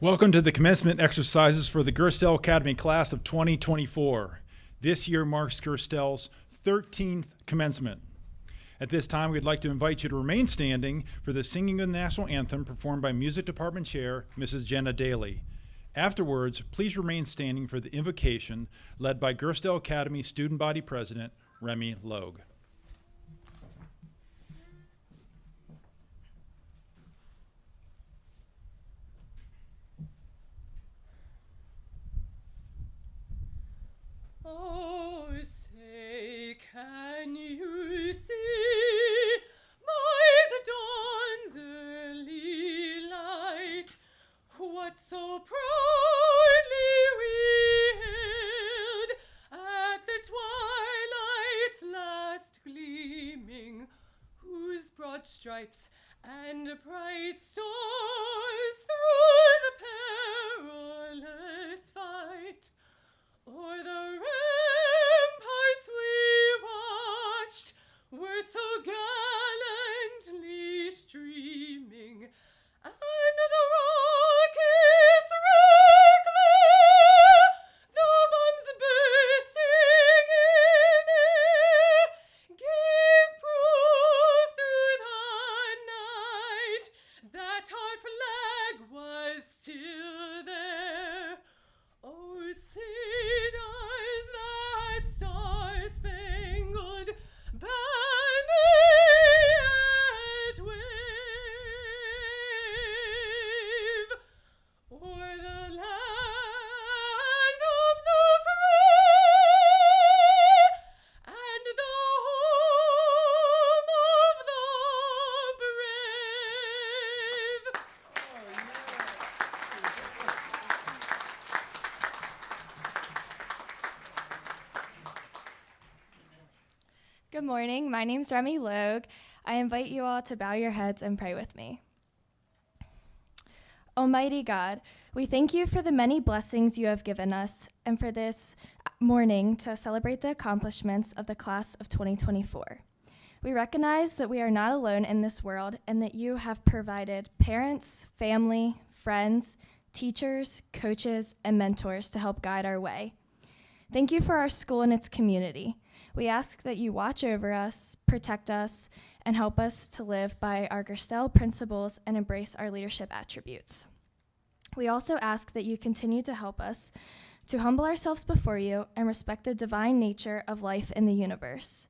Welcome to the commencement exercises for the Gerstel Academy class of 2024. This year marks Gerstel's 13th commencement. At this time, we'd like to invite you to remain standing for the singing of the national anthem performed by Music Department Chair, Mrs. Jenna Daly. Afterwards, please remain standing for the invocation led by Gerstel Academy Student Body President, Remy Logue. Oh, say, can you see by the dawn's early light what so proudly we hailed at the twilight's last gleaming, whose broad stripes and bright stars through the perilous fight o'er the ramparts we watched were so gallantly streaming, and the rockets regular, the bombs bursting in air, gave proof through the night that our flag was still there. Oh, say does that star-spangled banner yet wave o'er the land of the free and the home of the brave? Good morning. My name's Remy Logue. I invite you all to bow your heads and pray with me. Almighty God, we thank you for the many blessings you have given us and for this morning to celebrate the accomplishments of the class of 2024. We recognize that we are not alone in this world and that you have provided parents, family, friends, teachers, coaches, and mentors to help guide our way. Thank you for our school and its community. We ask that you watch over us, protect us, and help us to live by our Gerstel principles and embrace our leadership attributes. We also ask that you continue to help us to humble ourselves before you and respect the divine nature of life in the universe.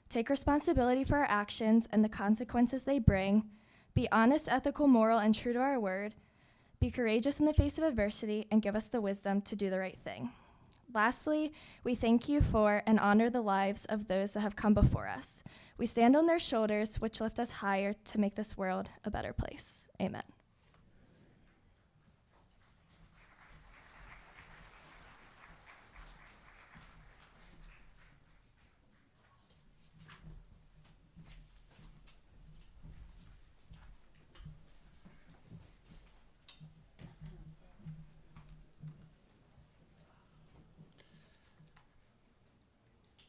Take responsibility for our actions and the consequences they bring. Be honest, ethical, moral, and true to our word. Be courageous in the face of adversity and give us the wisdom to do the right thing. Lastly, we thank you for and honor the lives of those that have come before us. We stand on their shoulders, which lift us higher to make this world a better place. Amen.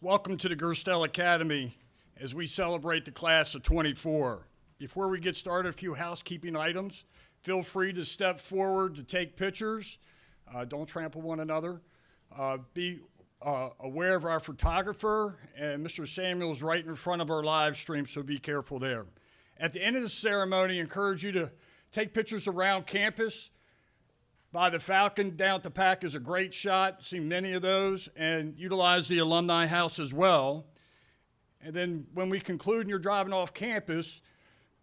Welcome to the Gerstel Academy as we celebrate the class of 24. Before we get started, a few housekeeping items. Feel free to step forward to take pictures. Don't trample one another. Be aware of our photographer, and Mr. Samuel's right in front of our live stream, so be careful there. At the end of the ceremony, I encourage you to take pictures around campus. By the Falcon down at the Pack is a great shot. Seen many of those, and utilize the Alumni House as well. And then when we conclude and you're driving off campus,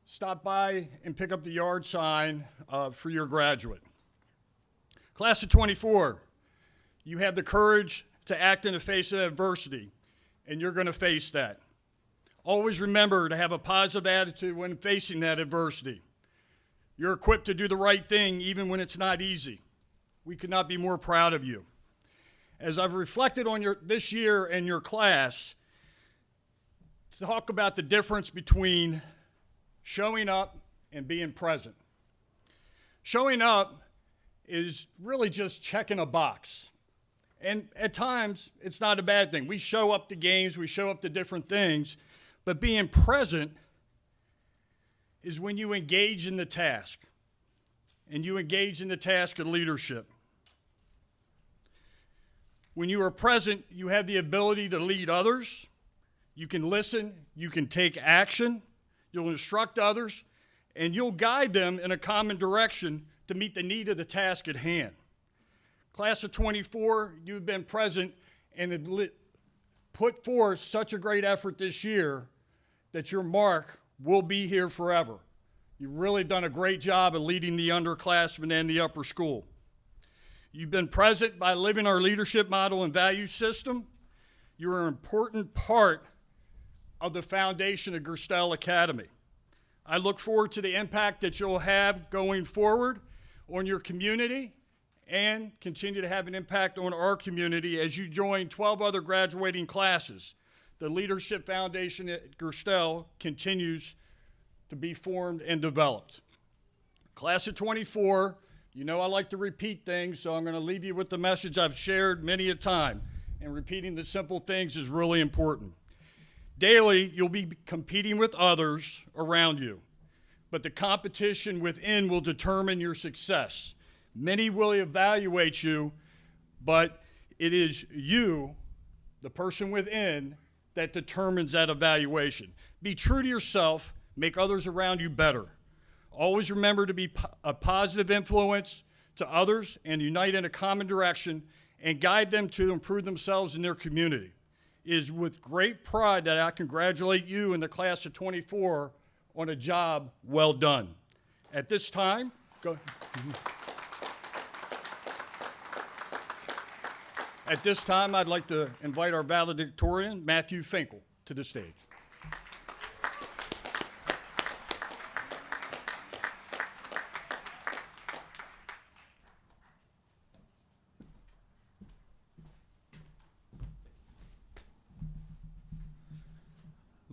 stop by and pick up the yard sign for your graduate. Class of 24, you have the courage to act in the face of adversity, and you're going to face that. Always remember to have a positive attitude when facing that adversity. You're equipped to do the right thing even when it's not easy. We could not be more proud of you. As I've reflected on this year and your class, talk about the difference between showing up and being present. Showing up is really just checking a box. And at times, it's not a bad thing. We show up to games, we show up to different things, but being present is when you engage in the task. and you engage in the task of leadership. When you are present, you have the ability to lead others. You can listen, you can take action, you'll instruct others, and you'll guide them in a common direction to meet the need of the task at hand. Class of 24, you've been present and have put forth such a great effort this year that your mark will be here forever. You've really done a great job of leading the underclassmen and the upper school. You've been present by living our leadership model and value system. You're an important part of the foundation of Gerstel Academy. I look forward to the impact that you'll have going forward on your community and continue to have an impact on our community as you join 12 other graduating classes. The leadership foundation at Gerstel continues to be formed and developed. Class of 24, you know I like to repeat things, so I'm going to leave you with the message I've shared many a time, and repeating the simple things is really important. Daily, you'll be competing with others around you, but the competition within will determine your success. Many will evaluate you, but it is you, the person within, that determines that evaluation. Be true to yourself, make others around you better. Always remember to be a positive influence to others and unite in a common direction and guide them to improve themselves in their community. It is with great pride that I congratulate you in the class of 24 on a job well done. At this time, I'd like to invite our valedictorian, Matthew Finkel, to the stage.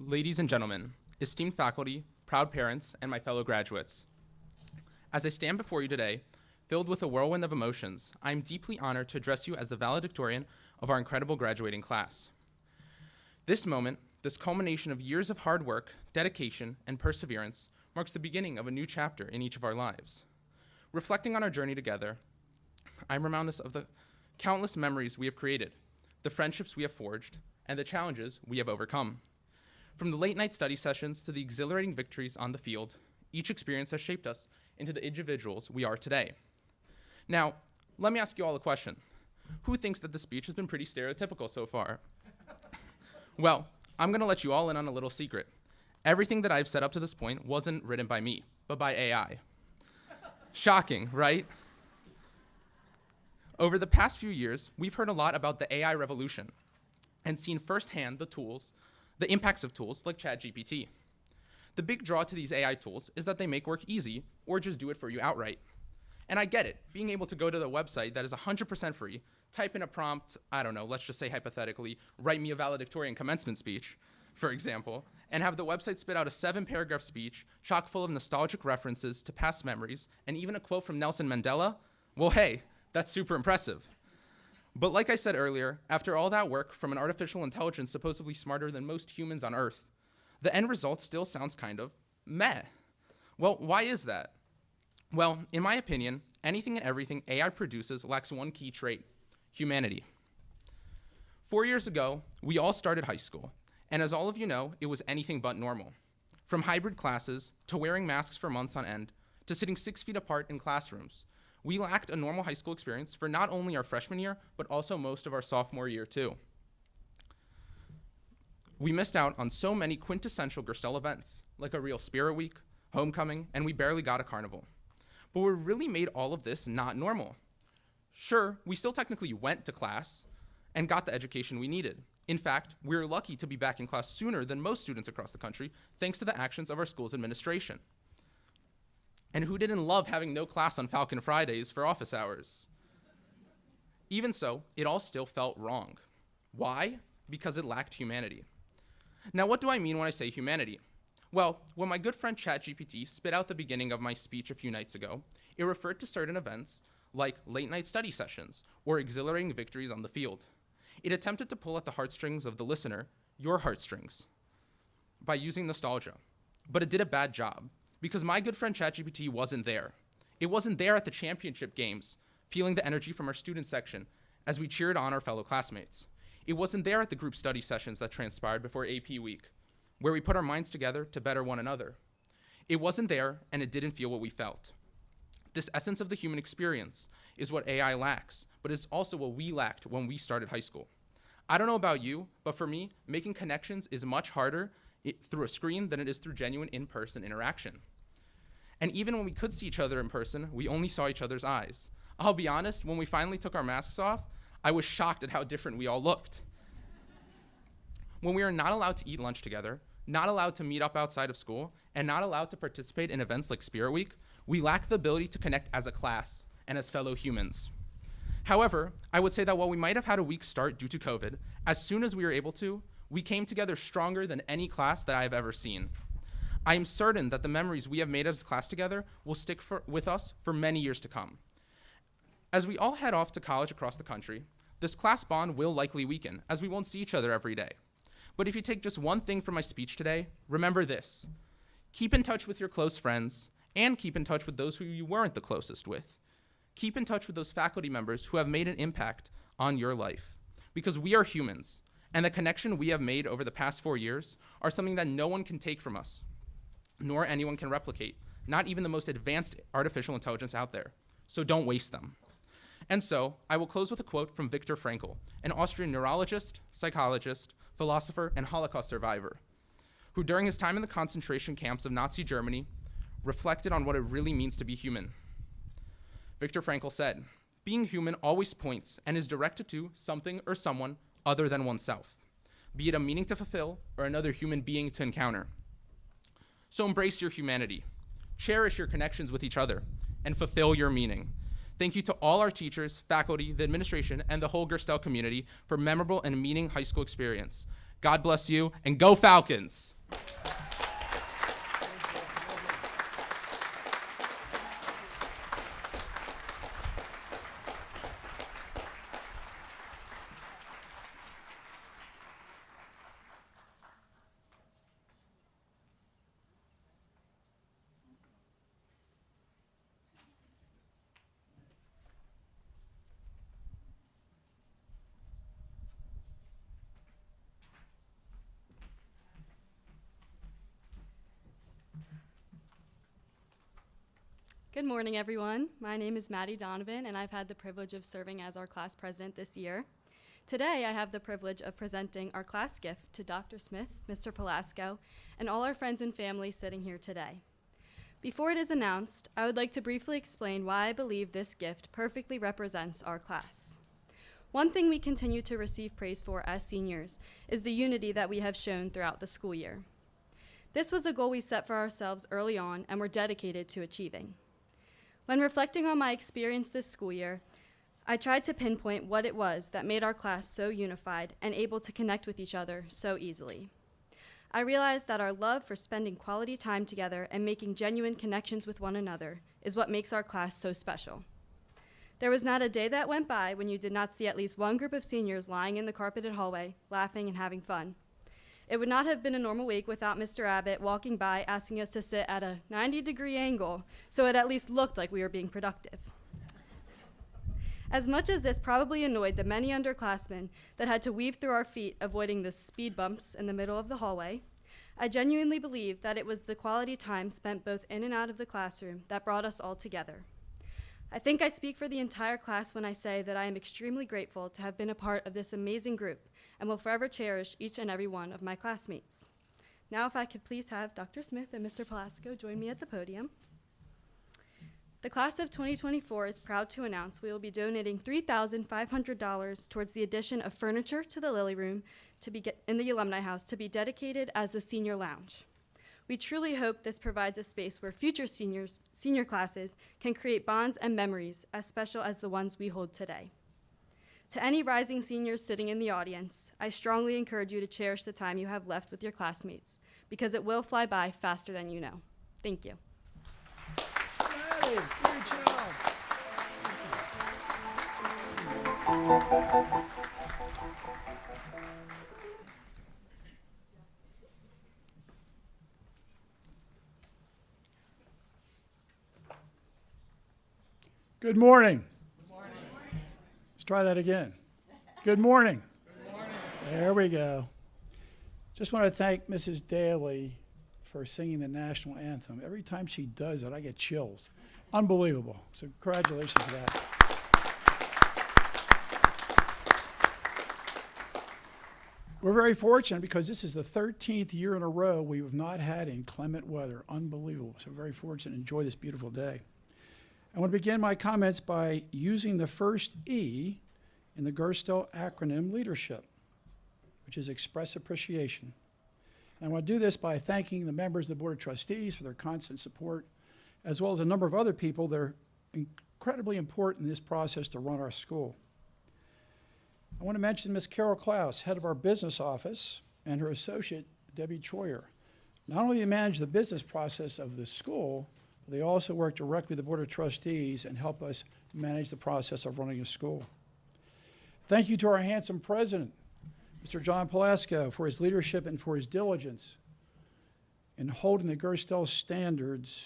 Ladies and gentlemen, esteemed faculty, proud parents, and my fellow graduates. As I stand before you today, filled with a whirlwind of emotions, I am deeply honored to address you as the valedictorian of our incredible graduating class. This moment, this culmination of years of hard work, dedication, and perseverance, marks the beginning of a new chapter in each of our lives. Reflecting on our journey together, I am reminded of the countless memories we have created, the friendships we have forged, and the challenges we have overcome. From the late-night study sessions to the exhilarating victories on the field, each experience has shaped us into the individuals we are today. Now, let me ask you all a question. Who thinks that the speech has been pretty stereotypical so far? Well, I'm going to let you all in on a little secret. Everything that I've said up to this point wasn't written by me, but by AI. Shocking, right? Over the past few years, we've heard a lot about the AI revolution and seen firsthand the impacts of tools like ChatGPT. The big draw to these AI tools is that they make work easy or just do it for you outright. And I get it, being able to go to the website that is 100% free, type in a prompt, I don't know, let's just say hypothetically, write me a valedictorian commencement speech, for example, and have the website spit out a 7-paragraph speech chock full of nostalgic references to past memories and even a quote from Nelson Mandela, well, hey, that's super impressive. But like I said earlier, after all that work from an artificial intelligence supposedly smarter than most humans on Earth, the end result still sounds kind of meh. Well, why is that? Well, in my opinion, anything and everything AI produces lacks one key trait: humanity. 4 years ago, we all started high school, and as all of you know, it was anything but normal. From hybrid classes, to wearing masks for months on end, to sitting 6 feet apart in classrooms, we lacked a normal high school experience for not only our freshman year, but also most of our sophomore year too. We missed out on so many quintessential Gerstel events, like a real Spirit Week, homecoming, and we barely got a carnival. But what really made all of this not normal? Sure, we still technically went to class and got the education we needed. In fact, we were lucky to be back in class sooner than most students across the country, thanks to the actions of our school's administration. And who didn't love having no class on Falcon Fridays for office hours? Even so, it all still felt wrong. Why? Because it lacked humanity. Now, what do I mean when I say humanity? Well, when my good friend ChatGPT spit out the beginning of my speech a few nights ago, it referred to certain events like late-night study sessions or exhilarating victories on the field. It attempted to pull at the heartstrings of the listener, your heartstrings, by using nostalgia. But it did a bad job, because my good friend ChatGPT wasn't there. It wasn't there at the championship games, feeling the energy from our student section as we cheered on our fellow classmates. It wasn't there at the group study sessions that transpired before AP week, where we put our minds together to better one another. It wasn't there, and it didn't feel what we felt. This essence of the human experience is what AI lacks, but it's also what we lacked when we started high school. I don't know about you, but for me, making connections is much harder through a screen than it is through genuine in-person interaction. And even when we could see each other in person, we only saw each other's eyes. I'll be honest, when we finally took our masks off, I was shocked at how different we all looked. When we are not allowed to eat lunch together, not allowed to meet up outside of school, and not allowed to participate in events like Spirit Week, we lack the ability to connect as a class and as fellow humans. However, I would say that while we might have had a weak start due to COVID, as soon as we were able to, we came together stronger than any class that I have ever seen. I am certain that the memories we have made as a class together will stick with us for many years to come. As we all head off to college across the country, this class bond will likely weaken, as we won't see each other every day. But if you take just one thing from my speech today, remember this. Keep in touch with your close friends, and keep in touch with those who you weren't the closest with. Keep in touch with those faculty members who have made an impact on your life, because we are humans, and the connection we have made over the past 4 years are something that no one can take from us, nor anyone can replicate, not even the most advanced artificial intelligence out there. So don't waste them. And so, I will close with a quote from Viktor Frankl, an Austrian neurologist, psychologist, philosopher, and Holocaust survivor, who during his time in the concentration camps of Nazi Germany reflected on what it really means to be human. Viktor Frankl said, "Being human always points and is directed to something or someone other than oneself, be it a meaning to fulfill or another human being to encounter. So embrace your humanity, cherish your connections with each other, and fulfill your meaning." Thank you to all our teachers, faculty, the administration, and the whole Gerstel community for memorable and meaning high school experience. God bless you, and go Falcons! Good morning, everyone. My name is Maddie Donovan, and I've had the privilege of serving as our class president this year. Today, I have the privilege of presenting our class gift to Dr. Smith, Mr. Pelasco, and all our friends and family sitting here today. Before it is announced, I would like to briefly explain why I believe this gift perfectly represents our class. One thing we continue to receive praise for as seniors is the unity that we have shown throughout the school year. This was a goal we set for ourselves early on and were dedicated to achieving. When reflecting on my experience this school year, I tried to pinpoint what it was that made our class so unified and able to connect with each other so easily. I realized that our love for spending quality time together and making genuine connections with one another is what makes our class so special. There was not a day that went by when you did not see at least one group of seniors lying in the carpeted hallway, laughing and having fun. It would not have been a normal week without Mr. Abbott walking by asking us to sit at a 90-degree angle so it at least looked like we were being productive. As much as this probably annoyed the many underclassmen that had to weave through our feet avoiding the speed bumps in the middle of the hallway, I genuinely believe that it was the quality time spent both in and out of the classroom that brought us all together. I think I speak for the entire class when I say that I am extremely grateful to have been a part of this amazing group and will forever cherish each and every one of my classmates. Now, if I could please have Dr. Smith and Mr. Pelasco join me at the podium. The class of 2024 is proud to announce we will be donating $3,500 towards the addition of furniture to the Lily Room in the Alumni House to be dedicated as the Senior Lounge. We truly hope this provides a space where future senior classes can create bonds and memories as special as the ones we hold today. To any rising seniors sitting in the audience, I strongly encourage you to cherish the time you have left with your classmates, because it will fly by faster than you know. Thank you. Great job. Good morning. Good morning. Let's try that again. Good morning. Good morning. There we go. Just want to thank Mrs. Daly for singing the national anthem. Every time she does it, I get chills. Unbelievable. So congratulations for that. We're very fortunate because this is the 13th year in a row we have not had inclement weather. Unbelievable. So very fortunate to enjoy this beautiful day. I want to begin my comments by using the first E in the Gerstel acronym leadership, which is express appreciation. And I want to do this by thanking the members of the Board of Trustees for their constant support, as well as a number of other people that are incredibly important in this process to run our school. I want to mention Ms. Carol Klaus, head of our business office, and her associate, Debbie Troyer. Not only do they manage the business process of the school, but they also work directly with the Board of Trustees and help us manage the process of running a school. Thank you to our handsome president, Mr. John Palasco, for his leadership and for his diligence in holding the Gerstel standards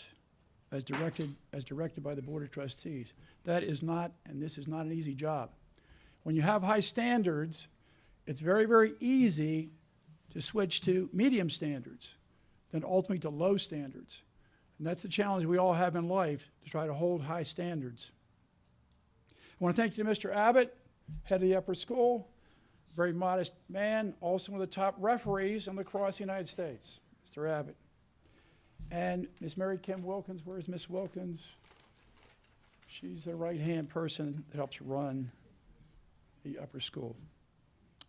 as directed by the Board of Trustees. That is not, and this is not an easy job. When you have high standards, it's very, very easy to switch to medium standards, then ultimately to low standards. And that's the challenge we all have in life, to try to hold high standards. I want to thank you to Mr. Abbott, head of the upper school, very modest man, also one of the top referees on across the United States, Mr. Abbott. And Miss Mary Kim Wilkins, where's Miss Wilkins? She's the right-hand person that helps run the upper school.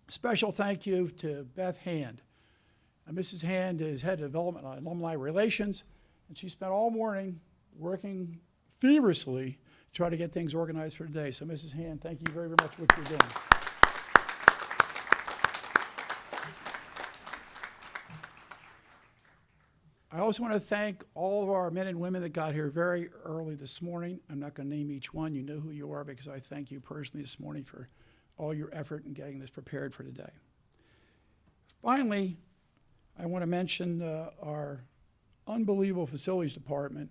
Special thank you to Beth Hand. Mrs. Hand is head of development and alumni relations, and she spent all morning working feverishly to try to get things organized for today. So Mrs. Hand, thank you very, very much for what you're doing. I also want to thank all of our men and women that got here very early this morning. I'm not going to name each one. You know who you are because I thank you personally this morning for all your effort in getting this prepared for today. Finally, I want to mention our unbelievable facilities department,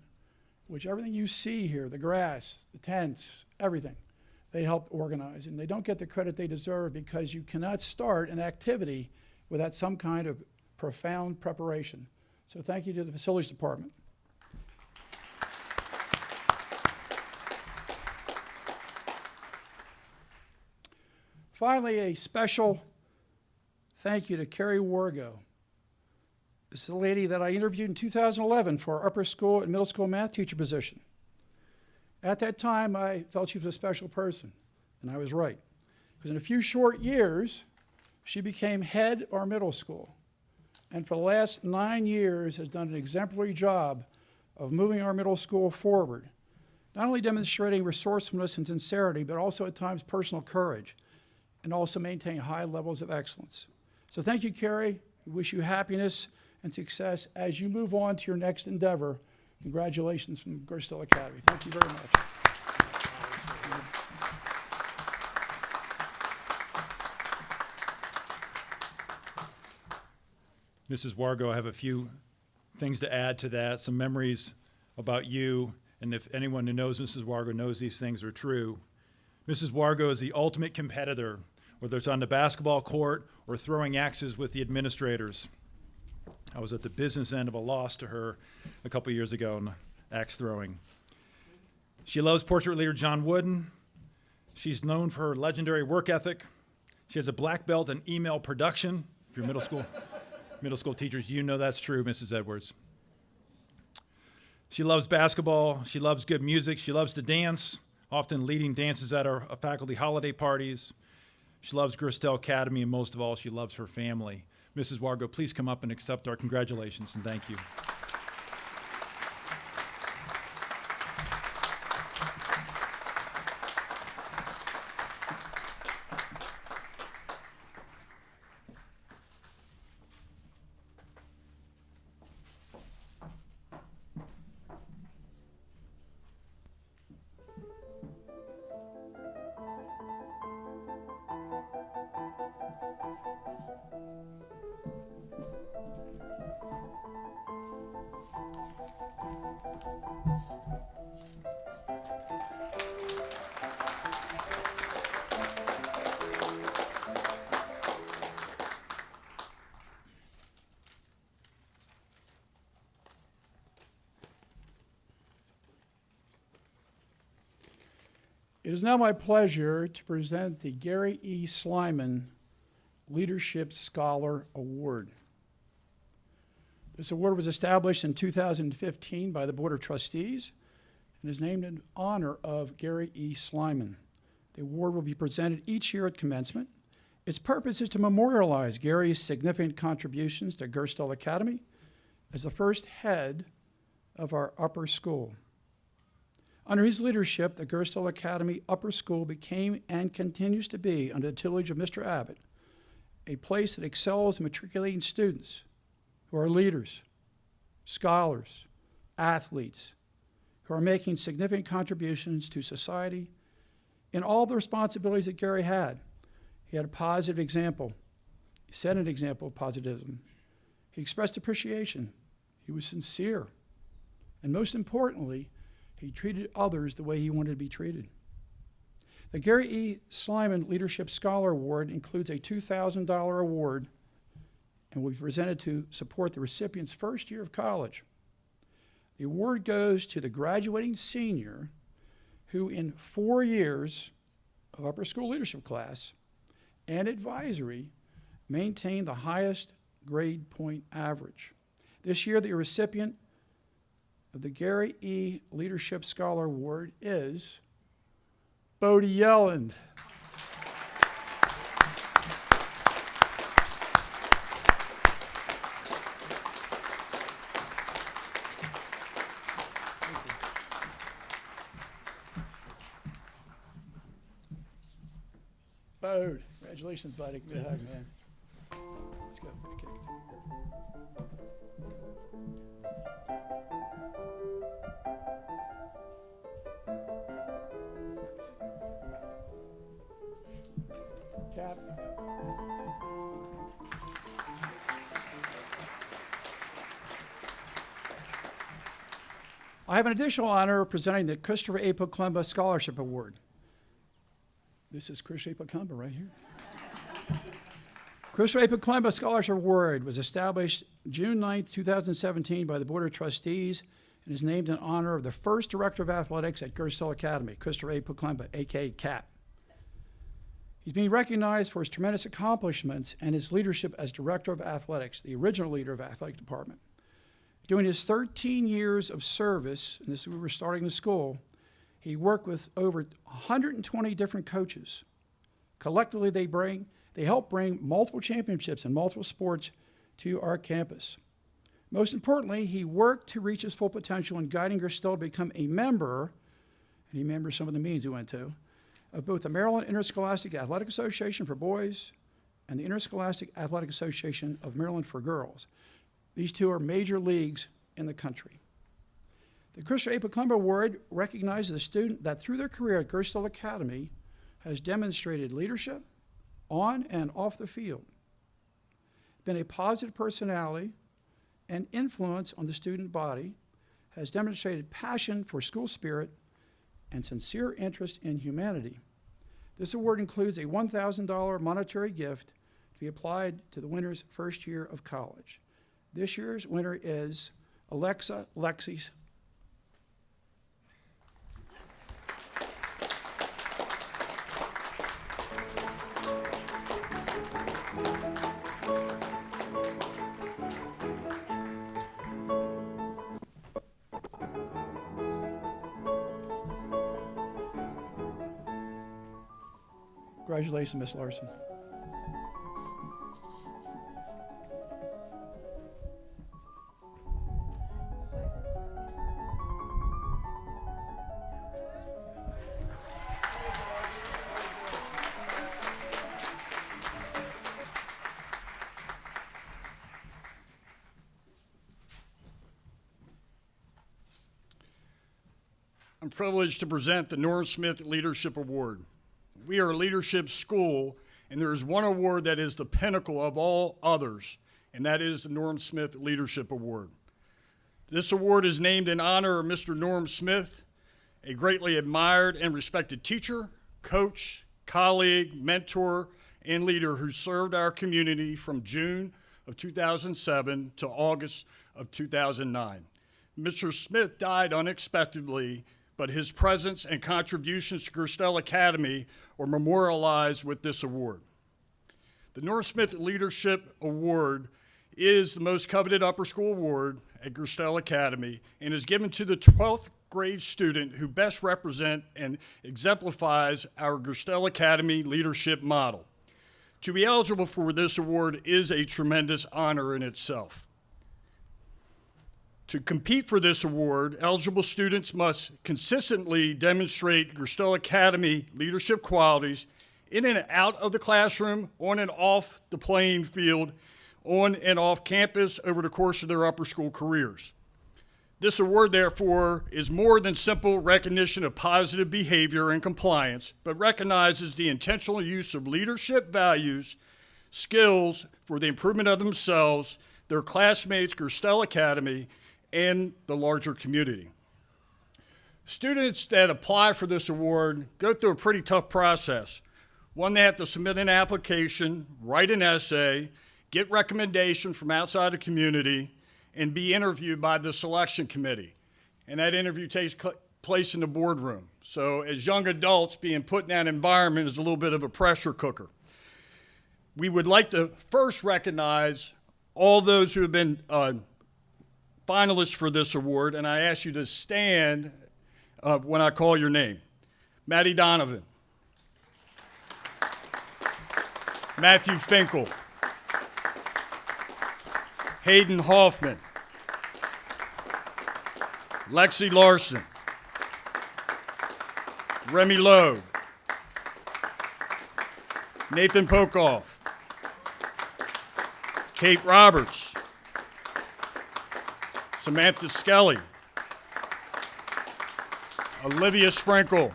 which everything you see here, the grass, the tents, everything, they helped organize. And they don't get the credit they deserve because you cannot start an activity without some kind of profound preparation. So thank you to the facilities department. Finally, a special thank you to Carrie Wargo. This is a lady that I interviewed in 2011 for our upper school and middle school math teacher position. At that time, I felt she was a special person, and I was right. Because in a few short years, she became head of our middle school, and for the last 9 years has done an exemplary job of moving our middle school forward, not only demonstrating resourcefulness and sincerity, but also at times personal courage, and also maintain high levels of excellence. So thank you, Carrie. We wish you happiness and success as you move on to your next endeavor. Congratulations from Gerstel Academy. Thank you very much. Mrs. Wargo, I have a few things to add to that, some memories about you, and if anyone who knows Mrs. Wargo knows these things are true. Mrs. Wargo is the ultimate competitor, whether it's on the basketball court or throwing axes with the administrators. I was at the business end of a loss to her a couple years ago in axe throwing. She loves portrait leader John Wooden. She's known for her legendary work ethic. She has a black belt in email production. If you're middle school teachers, you know that's true, Mrs. Edwards. She loves basketball. She loves good music. She loves to dance, often leading dances at our faculty holiday parties. She loves Gerstel Academy, and most of all, she loves her family. Mrs. Wargo, please come up and accept our congratulations, and thank you. It is now my pleasure to present the Gary E. Slyman Leadership Scholar Award. This award was established in 2015 by the Board of Trustees and is named in honor of Gary E. Slyman. The award will be presented each year at commencement. Its purpose is to memorialize Gary's significant contributions to Gerstel Academy as the first head of our upper school. Under his leadership, the Gerstel Academy Upper School became and continues to be, under the tutelage of Mr. Abbott, a place that excels in matriculating students who are leaders, scholars, athletes, who are making significant contributions to society in all the responsibilities that Gary had. He had a positive example. He set an example of positivism. He expressed appreciation. He was sincere. And most importantly, he treated others the way he wanted to be treated. The Gary E. Slyman Leadership Scholar Award includes a $2,000 award and will be presented to support the recipient's first year of college. The award goes to the graduating senior who, in 4 years of upper school leadership class and advisory, maintained the highest grade point average. This year, the recipient of the Gary E. Leadership Scholar Award is Bodie Yelland. Bode, congratulations, buddy. Give me a hug, man. Let's go. Okay. Cap. I have an additional honor of presenting the Christopher A. Poclemba Scholarship Award. This is Christopher A. Poclemba right here. Christopher A. Poclemba Scholarship Award was established June 9, 2017 by the Board of Trustees and is named in honor of the first Director of Athletics at Gerstel Academy, Christopher A. Poclemba, a.k.a. Cap. He's being recognized for his tremendous accomplishments and his leadership as Director of Athletics, the original leader of the athletic department. During his 13 years of service, and this is when we were starting the school, he worked with over 120 different coaches. Collectively, they help bring multiple championships in multiple sports to our campus. Most importantly, he worked to reach his full potential in guiding Gerstel to become a member, and he remembers some of the meetings he went to, of both the Maryland Interscholastic Athletic Association for boys and the Interscholastic Athletic Association of Maryland for girls. These two are major leagues in the country. The Christopher A. Poclemba Award recognizes a student that through their career at Gerstel Academy has demonstrated leadership on and off the field, been a positive personality and influence on the student body, has demonstrated passion for school spirit and sincere interest in humanity. This award includes a $1,000 monetary gift to be applied to the winner's first year of college. This year's winner is Alexa Lexis. Congratulations, Ms. Larson. I'm privileged to present the Norm Smith Leadership Award. We are a leadership school, and there is one award that is the pinnacle of all others, and that is the Norm Smith Leadership Award. This award is named in honor of Mr. Norm Smith, a greatly admired and respected teacher, coach, colleague, mentor, and leader who served our community from June of 2007 to August of 2009. Mr. Smith died unexpectedly, but his presence and contributions to Gerstel Academy are memorialized with this award. The Norm Smith Leadership Award is the most coveted upper school award at Gerstel Academy and is given to the 12th grade student who best represent and exemplifies our Gerstel Academy leadership model. To be eligible for this award is a tremendous honor in itself. To compete for this award, eligible students must consistently demonstrate Gerstel Academy leadership qualities in and out of the classroom, on and off the playing field, on and off campus over the course of their upper school careers. This award, therefore, is more than simple recognition of positive behavior and compliance, but recognizes the intentional use of leadership values, skills for the improvement of themselves, their classmates, Gerstel Academy, and the larger community. Students that apply for this award go through a pretty tough process. One, they have to submit an application, write an essay, get recommendation from outside the community, and be interviewed by the selection committee. And that interview takes place in the boardroom. So as young adults, being put in that environment is a little bit of a pressure cooker. We would like to first recognize all those who have been finalists for this award, and I ask you to stand when I call your name. Maddie Donovan. Matthew Finkel. Hayden Hoffman, Lexi Larson, Remy Lowe, Nathan Pokoff, Kate Roberts, Samantha Skelly, Olivia Sprinkle,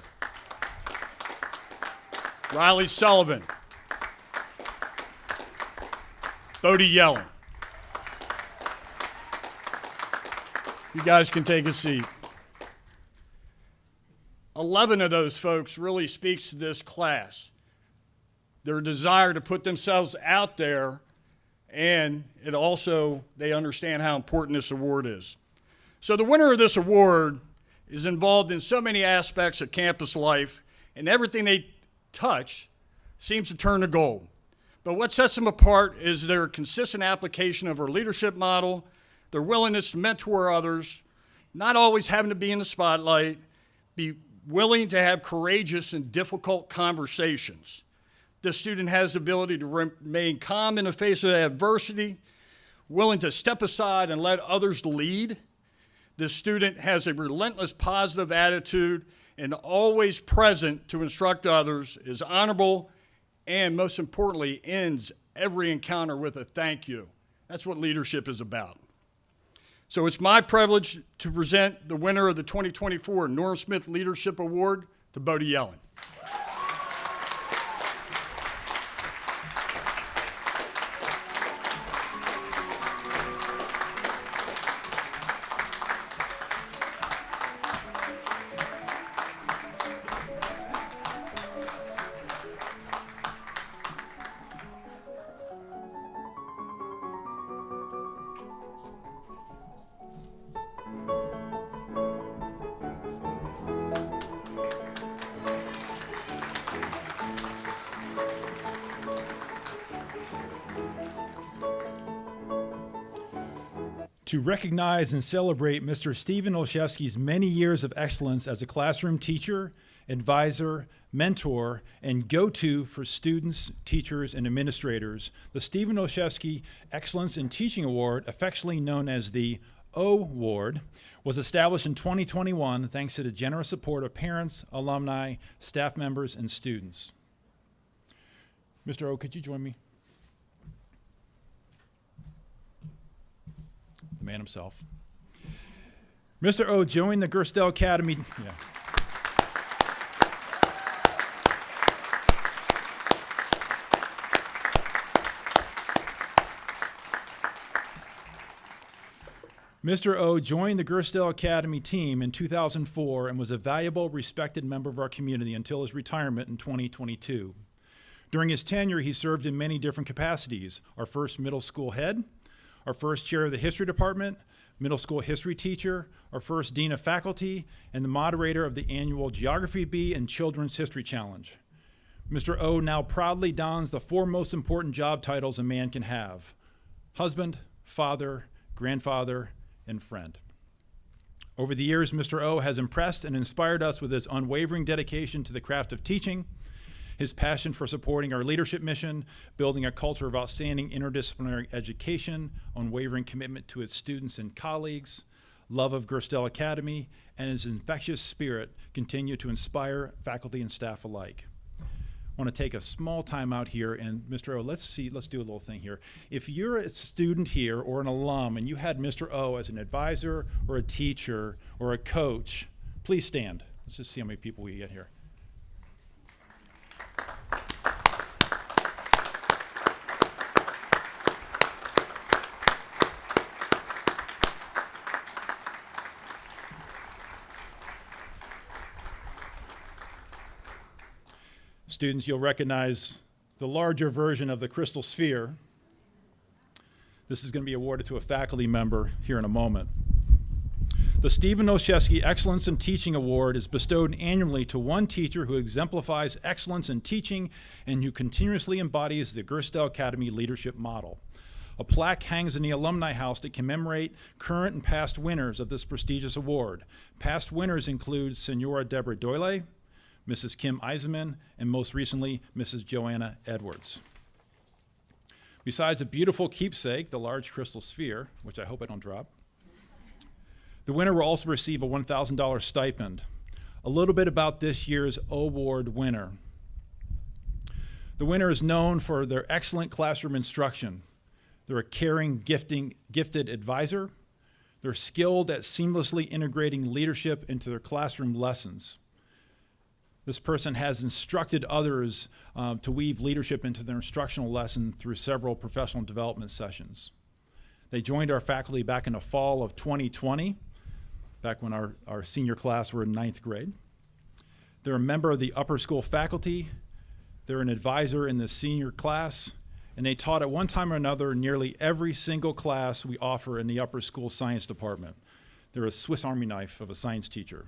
Riley Sullivan, Bodie Yellen. You guys can take a seat. 11 of those folks really speaks to this class. Their desire to put themselves out there, and it also, they understand how important this award is. So the winner of this award is involved in so many aspects of campus life, and everything they touch seems to turn to gold. But what sets them apart is their consistent application of our leadership model, their willingness to mentor others, not always having to be in the spotlight, be willing to have courageous and difficult conversations. This student has the ability to remain calm in the face of adversity, willing to step aside and let others lead. This student has a relentless positive attitude and always present to instruct others, is honorable, and most importantly, ends every encounter with a thank you. That's what leadership is about. So it's my privilege to present the winner of the 2024 Norm Smith Leadership Award to Bodie Yellen. To recognize and celebrate Mr. Stephen Olszewski's many years of excellence as a classroom teacher, advisor, mentor, and go-to for students, teachers, and administrators, the Stephen Olszewski Excellence in Teaching Award, affectionately known as the O-Ward, was established in 2021 thanks to the generous support of parents, alumni, staff members, and students. Mr. O, could you join me? The man himself. Mr. O joined the Gerstel Academy. Yeah. Mr. O joined the Gerstel Academy team in 2004 and was a valuable, respected member of our community until his retirement in 2022. During his tenure, he served in many different capacities: our first middle school head, our first chair of the history department, middle school history teacher, our first dean of faculty, and the moderator of the annual Geography Bee and Children's History Challenge. Mr. O now proudly dons the four most important job titles a man can have: husband, father, grandfather, and friend. Over the years, Mr. O has impressed and inspired us with his unwavering dedication to the craft of teaching, his passion for supporting our leadership mission, building a culture of outstanding interdisciplinary education, unwavering commitment to his students and colleagues, love of Gerstel Academy, and his infectious spirit continue to inspire faculty and staff alike. I want to take a small time out here, and Mr. O, let's do a little thing here. If you're a student here or an alum and you had Mr. O as an advisor or a teacher or a coach, please stand. Let's just see how many people we get here. Students, you'll recognize the larger version of the crystal sphere. This is going to be awarded to a faculty member here in a moment. The Stephen Oshesky Excellence in Teaching Award is bestowed annually to one teacher who exemplifies excellence in teaching and who continuously embodies the Gerstel Academy leadership model. A plaque hangs in the Alumni House to commemorate current and past winners of this prestigious award. Past winners include Senora Deborah Doyle, Mrs. Kim Eisenman, and most recently, Mrs. Joanna Edwards. Besides a beautiful keepsake, the large crystal sphere, which I hope I don't drop, the winner will also receive a $1,000 stipend. A little bit about this year's award winner. The winner is known for their excellent classroom instruction. They're a caring, gifted advisor. They're skilled at seamlessly integrating leadership into their classroom lessons. This person has instructed others to weave leadership into their instructional lesson through several professional development sessions. They joined our faculty back in the fall of 2020, back when our senior class were in 9th grade. They're a member of the upper school faculty. They're an advisor in the senior class, and they taught at one time or another nearly every single class we offer in the upper school science department. They're a Swiss Army knife of a science teacher.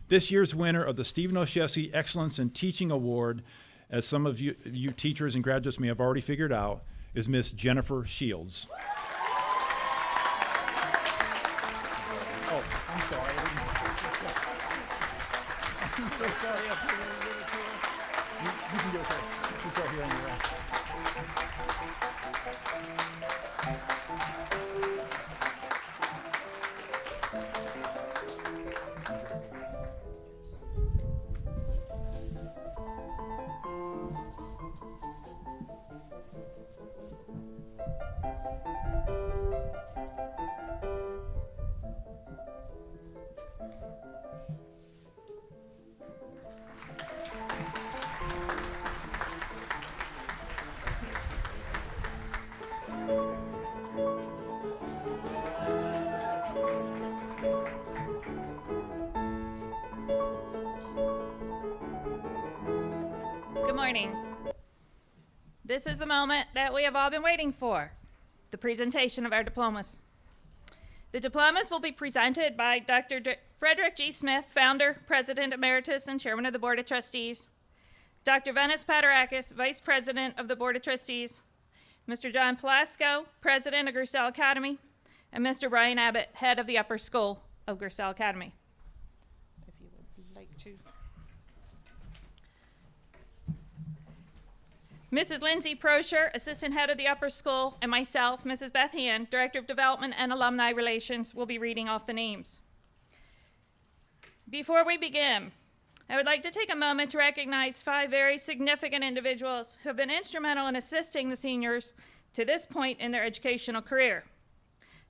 This year's winner of the Stephen Oshesky Excellence in Teaching Award, as some of you teachers and graduates may have already figured out, is Miss Jennifer Shields. Oh, I'm sorry. I'm so sorry. You can go ahead. He's right here on your right. Good morning. This is the moment that we have all been waiting for, the presentation of our diplomas. The diplomas will be presented by Dr. Frederick G. Smith, founder, president emeritus, and chairman of the Board of Trustees, Dr. Venice Paterakis, vice president of the Board of Trustees, Mr. John Palasko, president of Gerstel Academy, and Mr. Brian Abbott, head of the upper school of Gerstel Academy. If you would like to. Mrs. Lindsay Prosher, assistant head of the upper school, and myself, Mrs. Beth Hand, director of development and alumni relations, will be reading off the names. Before we begin, I would like to take a moment to recognize 5 very significant individuals who have been instrumental in assisting the seniors to this point in their educational career.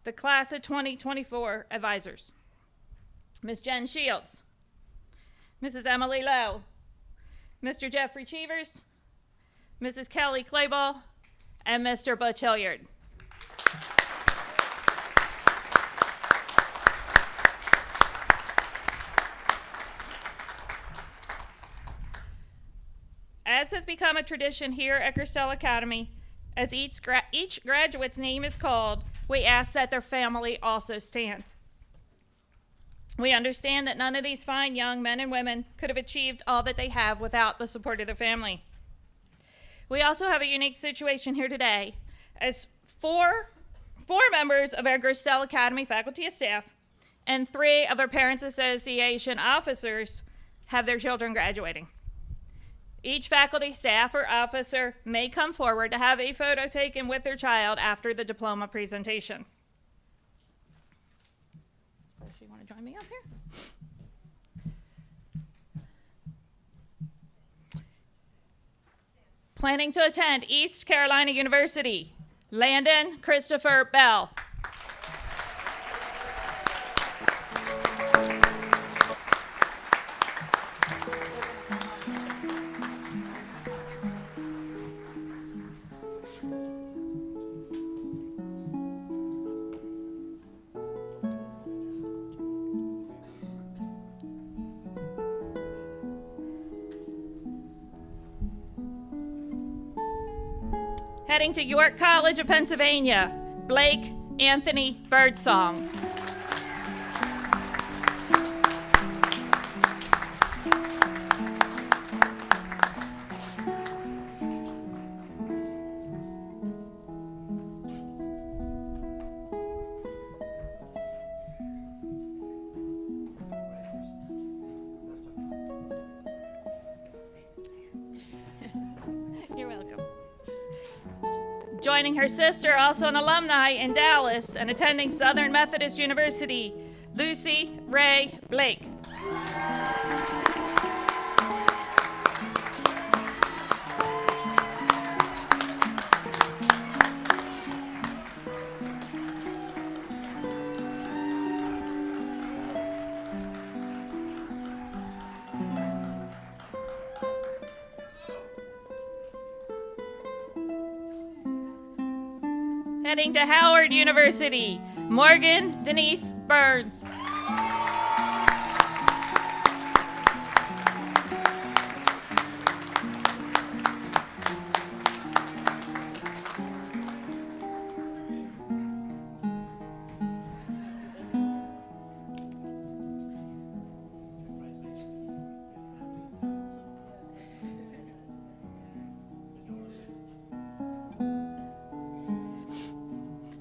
The class of 2024 advisors. Ms. Jen Shields, Mrs. Emily Lowe, Mr. Jeffrey Cheevers, Mrs. Kelly Clayball, and Mr. Butch Hilliard. As has become a tradition here at Gerstel Academy, as each graduate's name is called, we ask that their family also stand. We understand that none of these fine young men and women could have achieved all that they have without the support of their family. We also have a unique situation here today, as four members of our Gerstel Academy faculty and staff and 3 of our Parents Association officers have their children graduating. Each faculty, staff, or officer may come forward to have a photo taken with their child after the diploma presentation. You want to join me up here? Planning to attend East Carolina University, Landon Christopher Bell. Heading to York College of Pennsylvania, Blake Anthony Birdsong. You're welcome. Joining her sister, also an alumni in Dallas and attending Southern Methodist University, Lucy Ray Blake. Heading to Howard University, Morgan Denise Burns.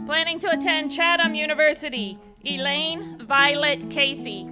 Planning to attend Chatham University, Elaine Violet Casey.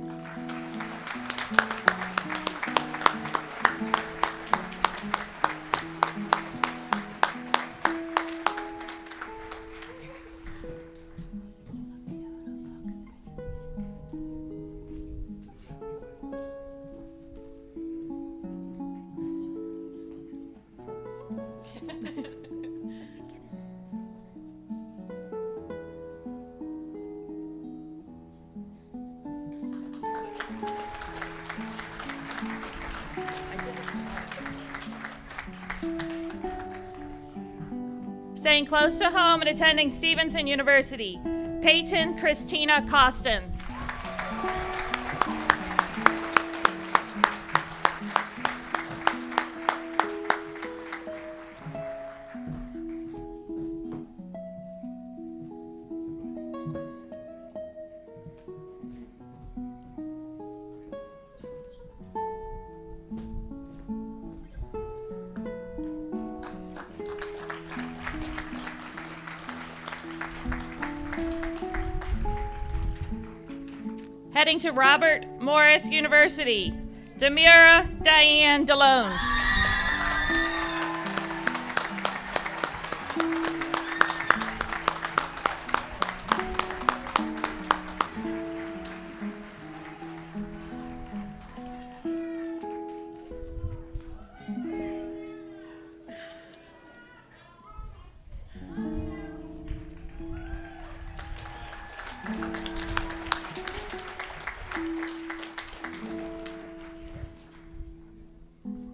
Staying close to home and attending Stevenson University, Peyton Christina Costin. Heading to Robert Morris University, Demira Diane DeLone.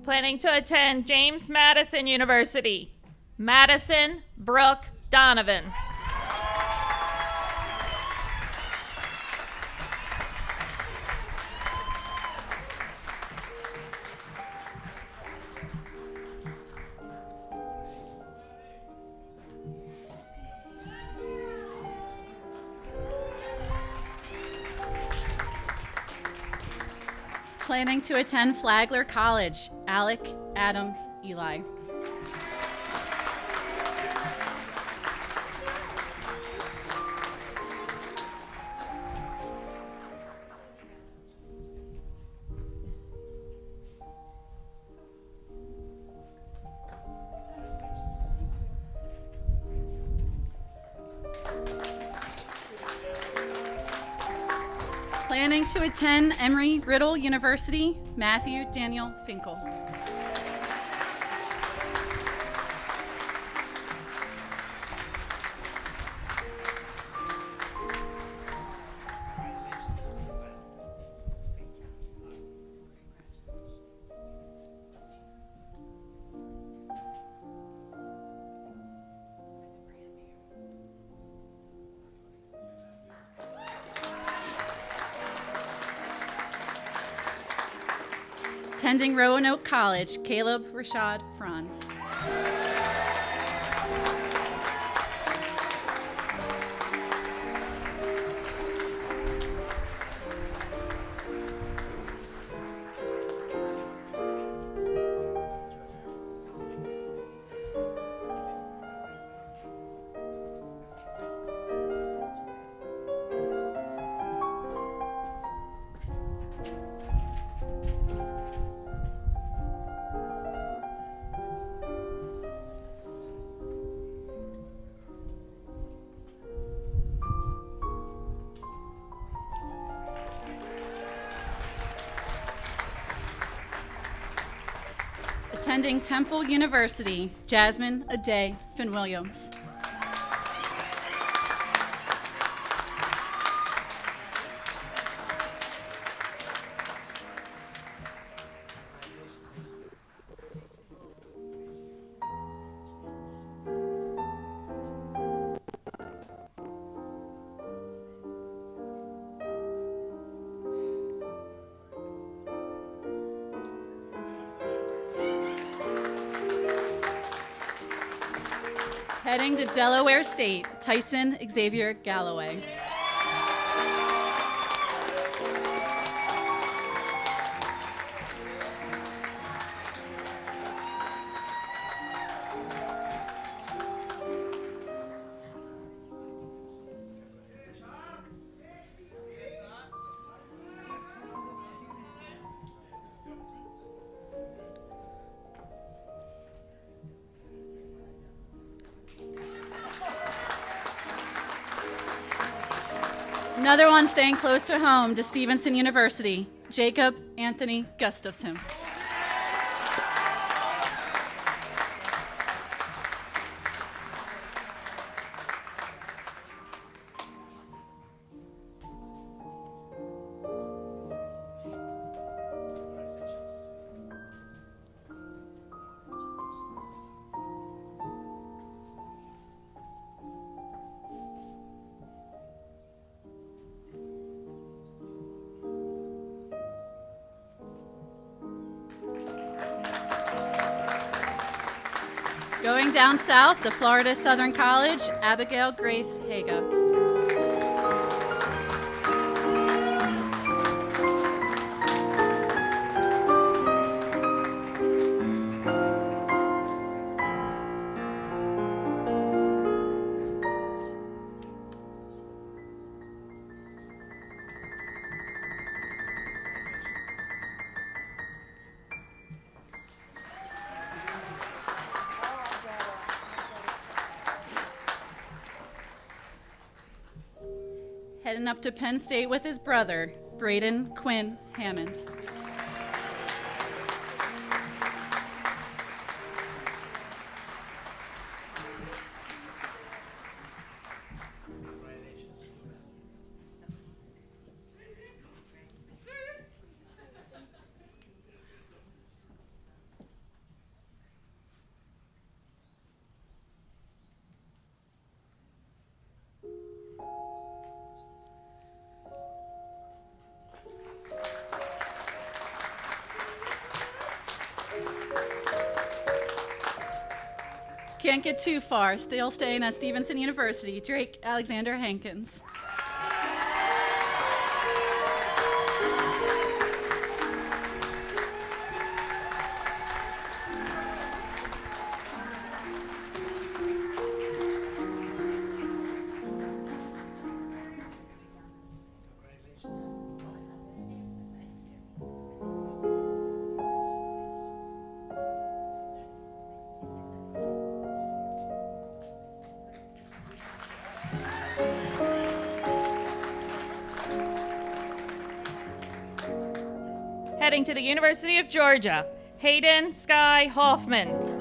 Planning to attend James Madison University, Madison Brooke Donovan. Planning to attend Flagler College, Alec Adams Eli. Planning to attend Emory-Riddle University, Matthew Daniel Finkel. Attending Roanoke College, Caleb Rashad Franz. Attending Temple University, Jasmine Aday Finn-Williams. Heading to Delaware State, Tyson Xavier Galloway. Another one staying close to home to Stevenson University, Jacob Anthony Gustafson. Going down south to Florida Southern College, Abigail Grace Haga. Heading up to Penn State with his brother, Braden Quinn Hammond. Can't get too far, still staying at Stevenson University, Drake Alexander Hankins. Heading to the University of Georgia, Hayden Sky Hoffman.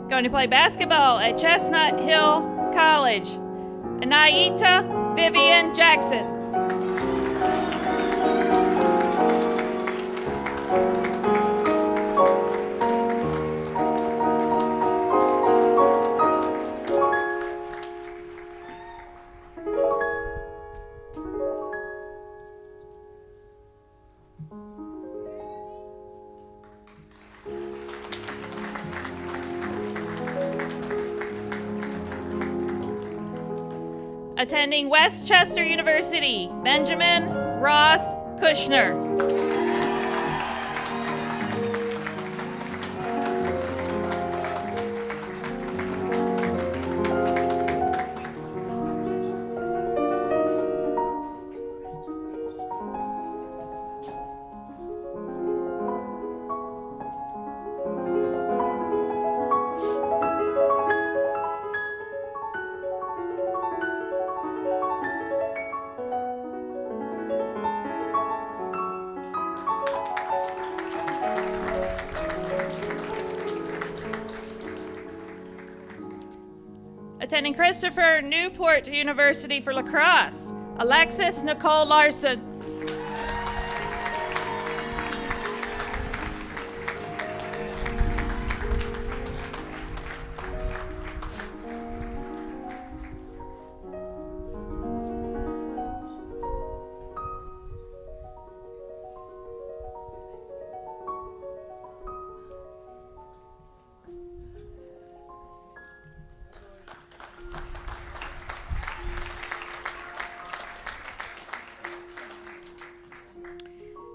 Going to play basketball at Chestnut Hill College, Anaita Vivian Jackson. Attending Westchester University, Benjamin Ross Kushner. Attending Christopher Newport University for lacrosse, Alexis Nicole Larson.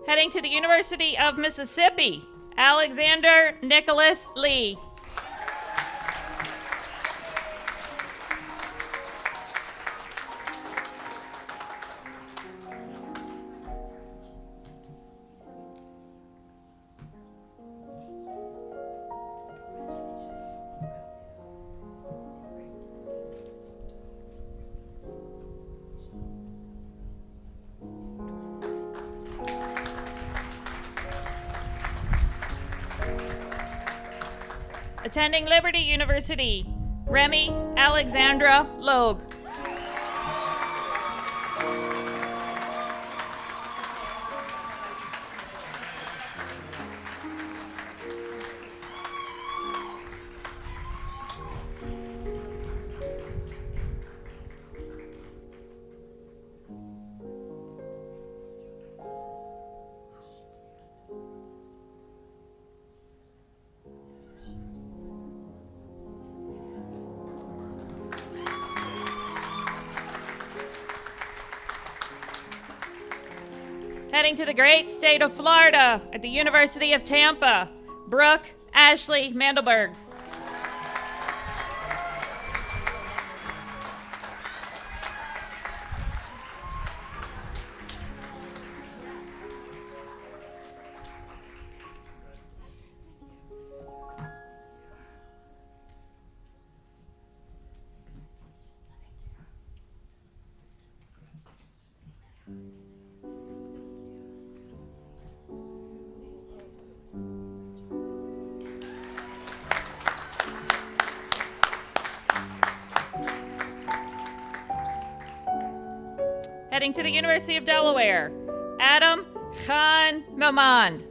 Heading to the University of Mississippi, Alexander Nicholas Lee. Attending Liberty University, Remy Alexandra Logue. Heading to the great state of Florida at the University of Tampa, Brooke Ashley Mandelberg. Heading to the University of Delaware, Adam Khan Mamand.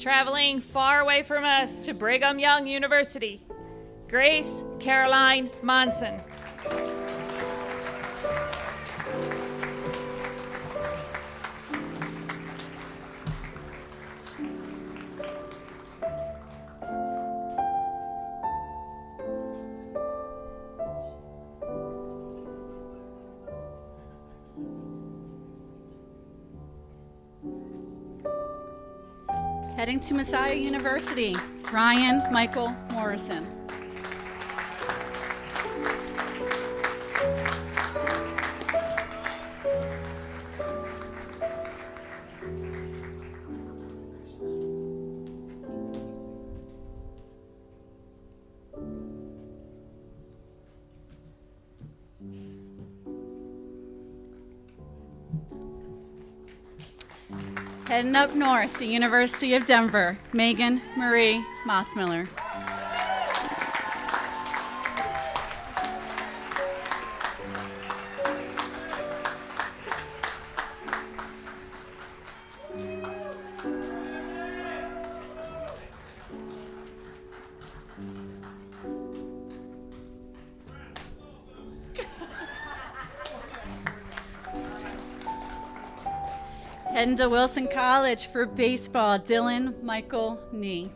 Traveling far away from us to Brigham Young University, Grace Caroline Monson. Heading to Messiah University, Ryan Michael Morrison. Heading up north to University of Denver, Megan Marie Mossmiller. Heading to Wilson College for baseball, Dylan Michael Nee.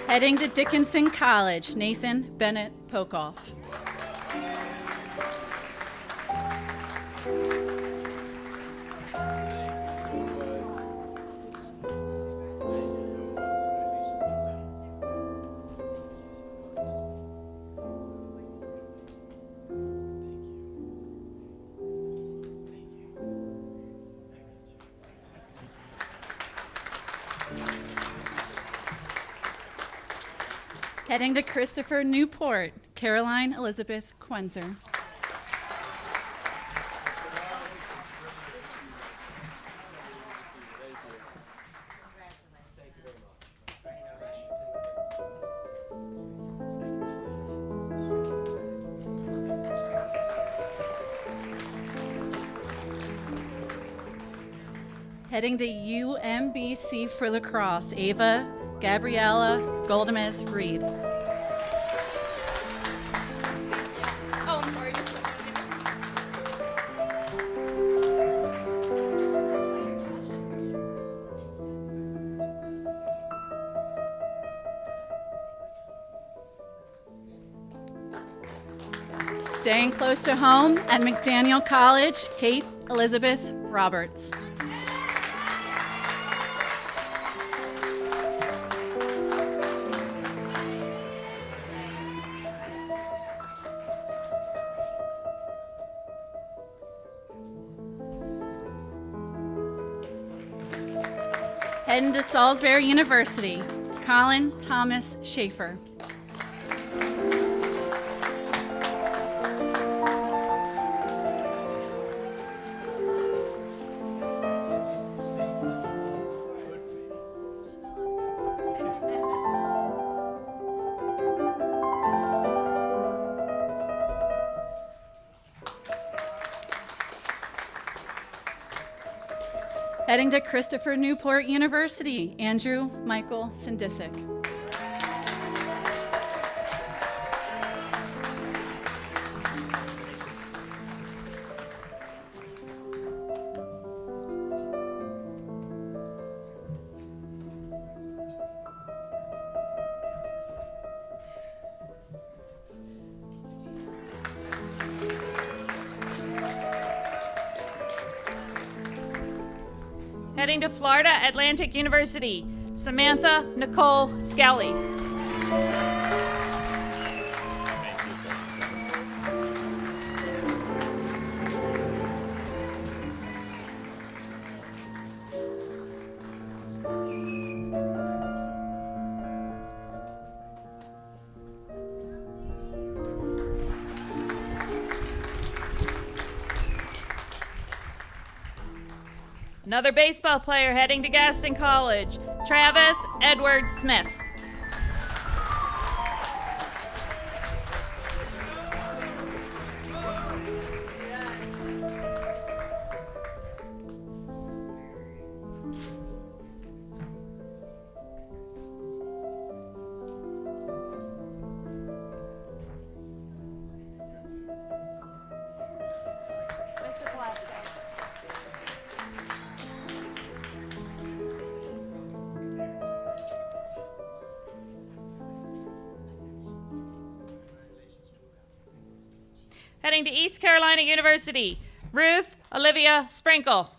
Heading to Dickinson College, Nathan Bennett Pokoff. Heading to Christopher Newport, Caroline Elizabeth Quenzer. Heading to UMBC for lacrosse, Ava Gabriella Goldemes Reed. Oh, I'm sorry. Just Staying close to home at McDaniel College, Kate Elizabeth Roberts. Heading to Salisbury University, Colin Thomas Schaefer. Heading to Christopher Newport University, Andrew Michael Sindisic. Heading to Florida Atlantic University, Samantha Nicole Skelly. Another baseball player heading to Gaston College, Travis Edward Smith. Heading to East Carolina University, Ruth Olivia Sprinkle.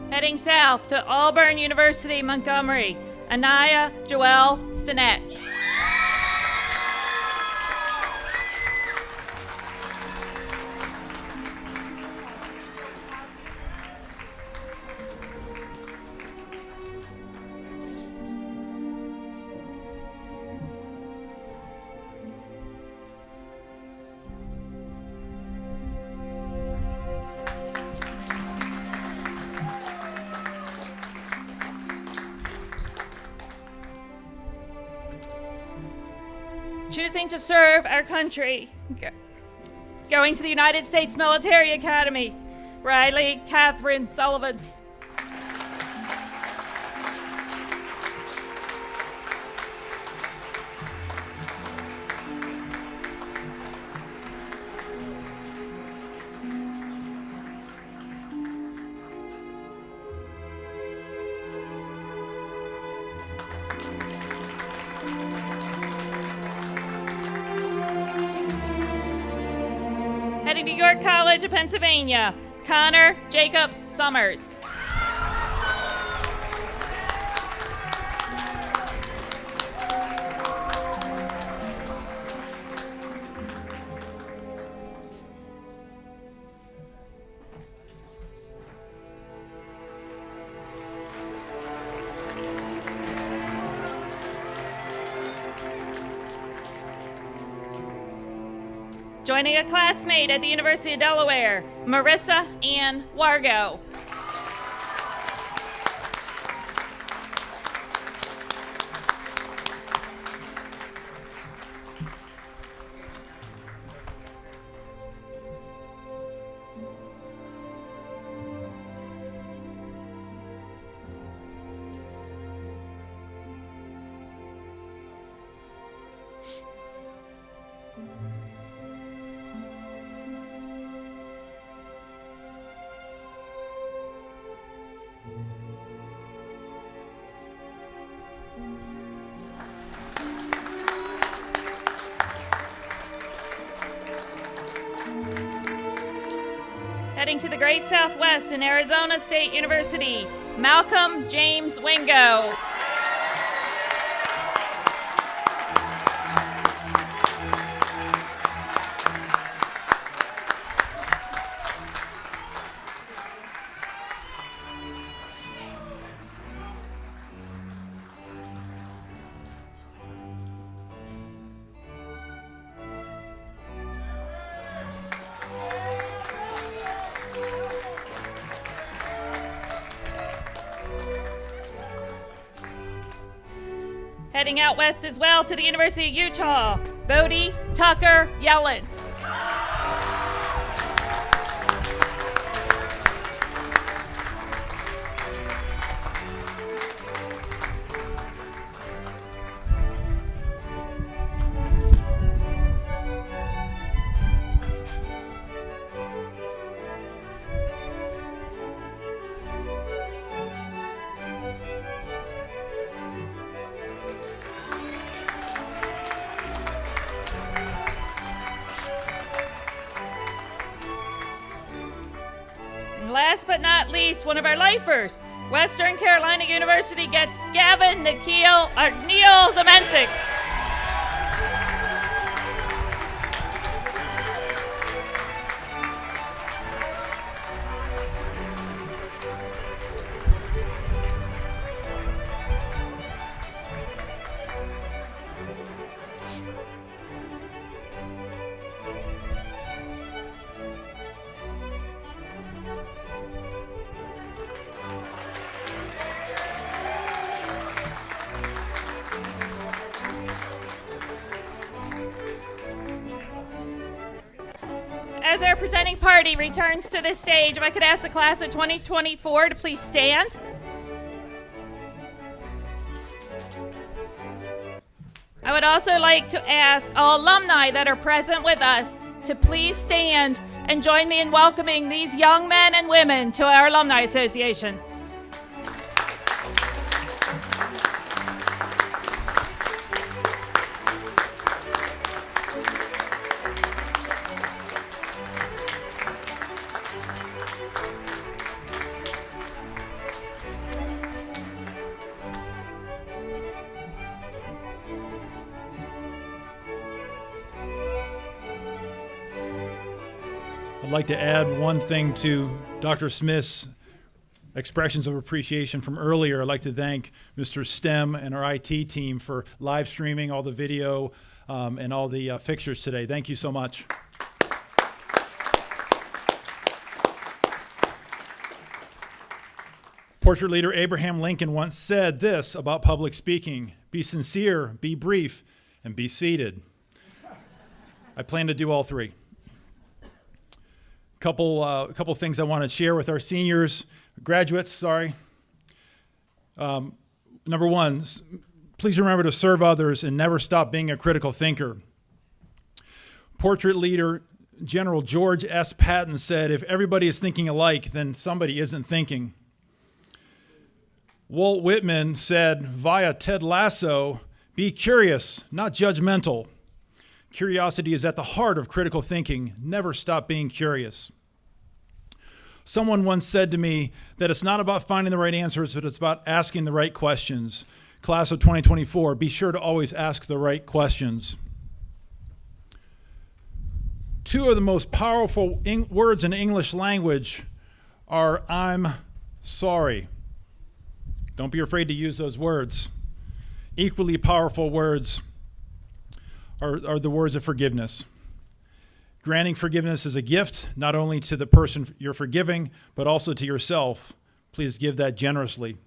Heading south to Auburn University, Montgomery, Anaya Joelle Stinnett. Choosing to serve our country, going to the United States Military Academy, Riley Catherine Sullivan. Heading to York College of Pennsylvania, Connor Jacob Summers. Joining a classmate at the University of Delaware, Marissa Ann Wargo. Heading to the Great Southwest in Arizona State University, Malcolm James Wingo. Heading out west as well to the University of Utah, Bodie Tucker Yellen. last but not least, one of our lifers. Western Carolina University gets Gavin Neil Zemencic. As our presenting party returns to this stage, if I could ask the class of 2024 to please stand. I would also like to ask all alumni that are present with us to please stand and join me in welcoming these young men and women to our Alumni Association. I'd like to add one thing to Dr. Smith's expressions of appreciation from earlier. I'd like to thank Mr. Stem and our IT team for live streaming all the video and all the fixtures today. Thank you so much. Portrait leader Abraham Lincoln once said this about public speaking: be sincere, be brief, and be seated. I plan to do all three. Couple things I want to share with our seniors, graduates, sorry. Number one, please remember to serve others and never stop being a critical thinker. Portrait leader General George S. Patton said, if everybody is thinking alike, then somebody isn't thinking. Walt Whitman said, via Ted Lasso, be curious, not judgmental. Curiosity is at the heart of critical thinking. Never stop being curious. Someone once said to me that it's not about finding the right answers, but it's about asking the right questions. Class of 2024, be sure to always ask the right questions. Two of the most powerful words in English language are I'm sorry. Don't be afraid to use those words. Equally powerful words are the words of forgiveness. Granting forgiveness is a gift, not only to the person you're forgiving, but also to yourself. Please give that generously.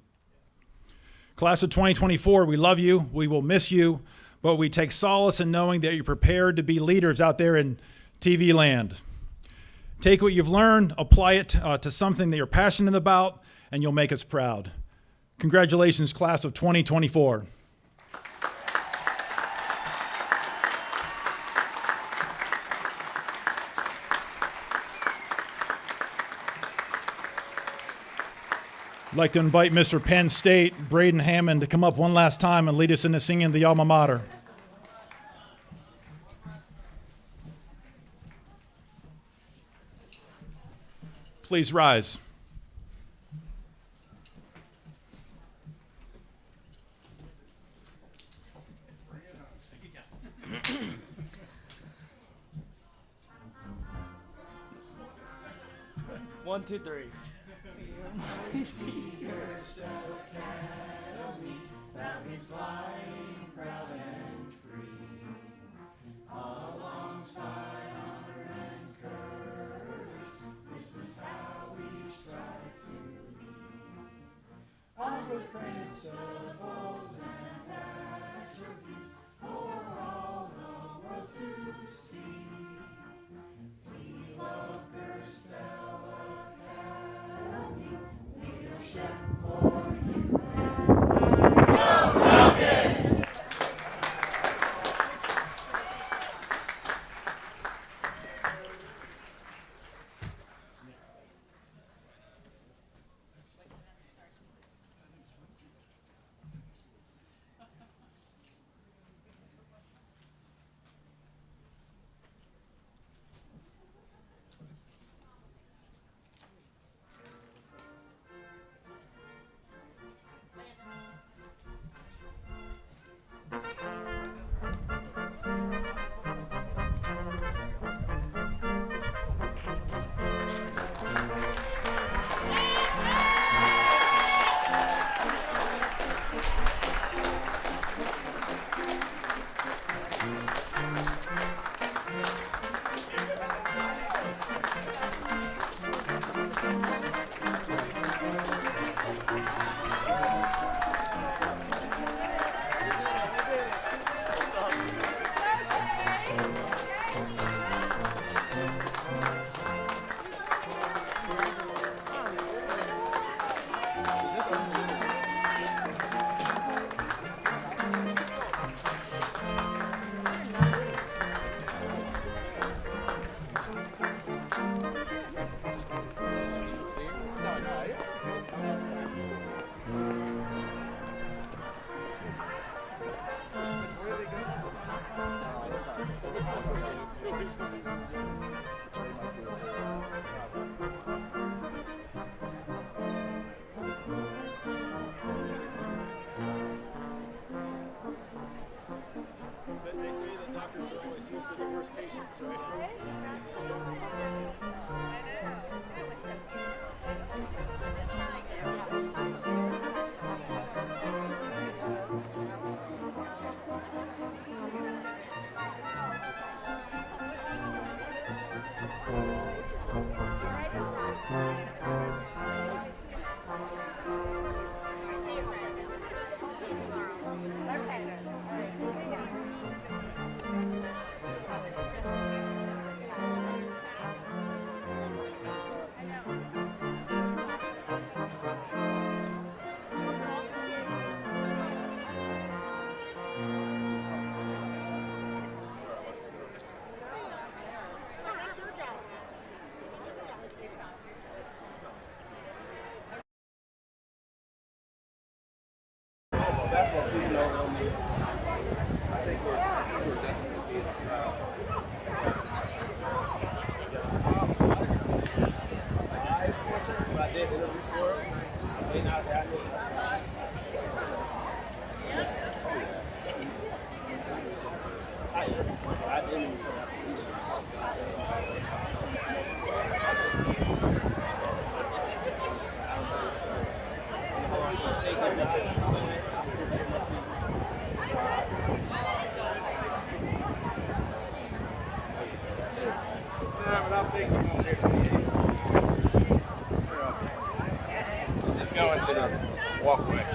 Class of 2024, we love you, we will miss you, but we take solace in knowing that you're prepared to be leaders out there in TV land. Take what you've learned, apply it to something that you're passionate about, and you'll make us proud. Congratulations, class of 2024. I'd like to invite Mr. Penn State, Braden Hammond, to come up one last time and lead us into singing the alma mater. Please rise. One, two, three. Go Falcons! They say that doctors are always usually the first patients, right? Basketball season over on me. I think we're definitely being proud. I did interview for it. I may not have had it. I interviewed for that position. Take it out. Just go into the walkway.